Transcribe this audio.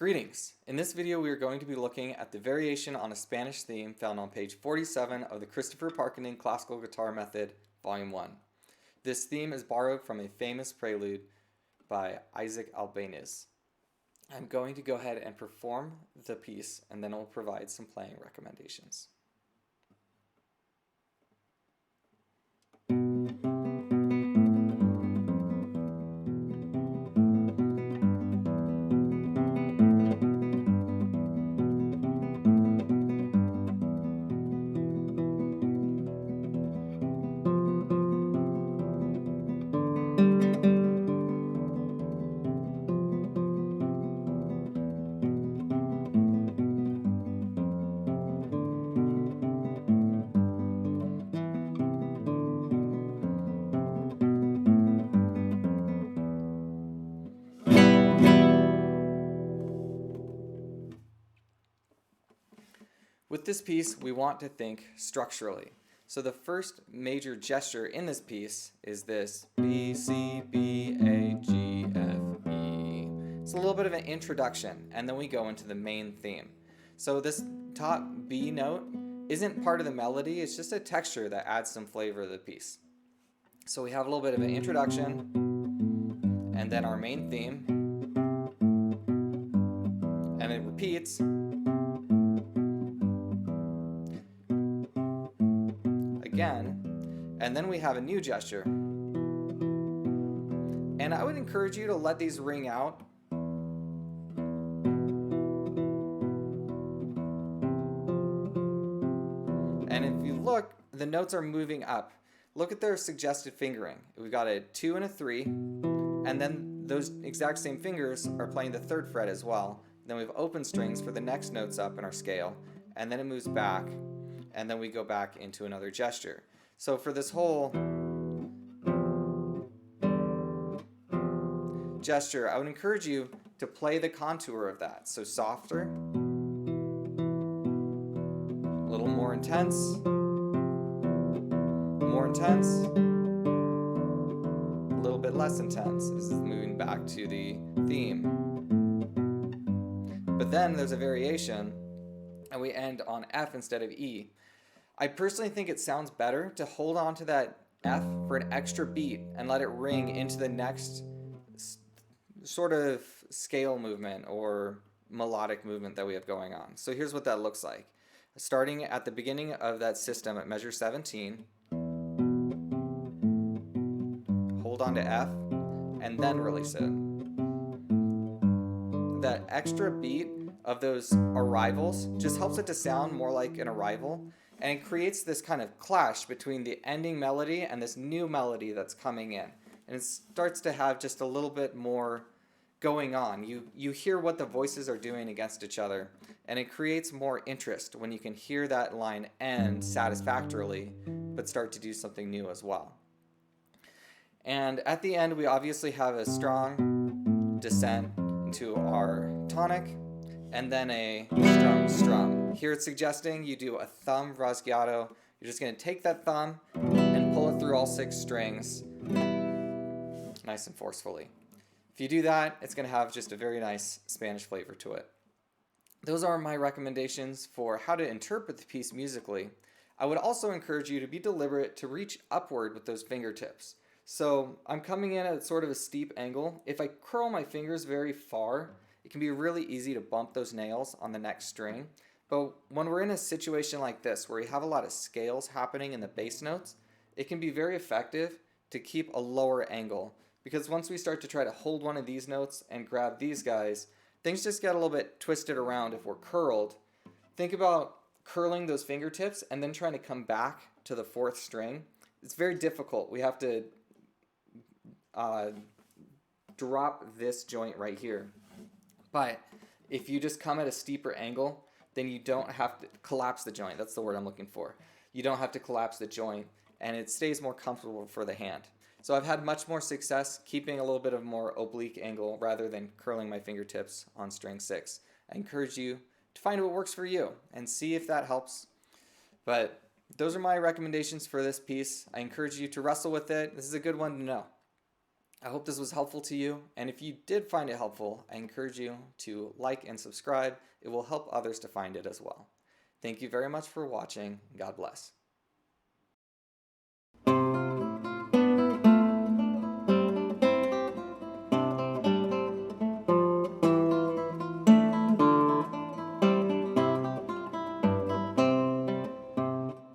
Greetings! In this video we are going to be looking at the variation on a Spanish theme found on page 47 of the Christopher Parkening Classical Guitar Method, Volume 1. This theme is borrowed from a famous prelude by Isaac Albéniz. I'm going to go ahead and perform the piece and then I'll provide some playing recommendations. With this piece, we want to think structurally. So the first major gesture in this piece is this B, C, B, A, G, F, E. It's a little bit of an introduction, and then we go into the main theme. So this top B note isn't part of the melody, it's just a texture that adds some flavor to the piece. So we have a little bit of an introduction, and then our main theme, and it repeats. Again, and then we have a new gesture. And I would encourage you to let these ring out. And if you look, the notes are moving up. Look at their suggested fingering. We've got a 2 and a 3, and then those exact same fingers are playing the 3rd fret as well. Then we have open strings for the next notes up in our scale, and then it moves back. And then we go back into another gesture. So for this whole gesture, I would encourage you to play the contour of that. So softer, a little more intense, a little bit less intense. This is moving back to the theme. But then there's a variation, and we end on F instead of E. I personally think it sounds better to hold on to that F for an extra beat and let it ring into the next sort of scale movement or melodic movement that we have going on. So here's what that looks like. Starting at the beginning of that system at measure 17, hold on to F, and then release it. That extra beat of those arrivals just helps it to sound more like an arrival, and it creates this kind of clash between the ending melody and this new melody that's coming in. And it starts to have just a little bit more going on. You hear what the voices are doing against each other, and it creates more interest when you can hear that line end satisfactorily, but start to do something new as well. And at the end, we obviously have a strong descent into our tonic, and then a strum. Here it's suggesting you do a thumb rasgueado. You're just going to take that thumb and pull it through all 6 strings nice and forcefully. If you do that, it's going to have just a very nice Spanish flavor to it. Those are my recommendations for how to interpret the piece musically. I would also encourage you to be deliberate to reach upward with those fingertips. So I'm coming in at sort of a steep angle. If I curl my fingers very far, it can be really easy to bump those nails on the next string. But when we're in a situation like this, where we have a lot of scales happening in the bass notes, it can be very effective to keep a lower angle. Because once we start to try to hold one of these notes and grab these guys, things just get a little bit twisted around if we're curled. Think about curling those fingertips and then trying to come back to the 4th string. It's very difficult. We have to drop this joint right here. But if you just come at a steeper angle, then you don't have to collapse the joint. That's the word I'm looking for. You don't have to collapse the joint, and it stays more comfortable for the hand. So I've had much more success keeping a little bit of more oblique angle rather than curling my fingertips on string 6. I encourage you to find what works for you and see if that helps. But those are my recommendations for this piece. I encourage you to wrestle with it. This is a good one to know. I hope this was helpful to you, and if you did find it helpful, I encourage you to like and subscribe. It will help others to find it as well. Thank you very much for watching. God bless.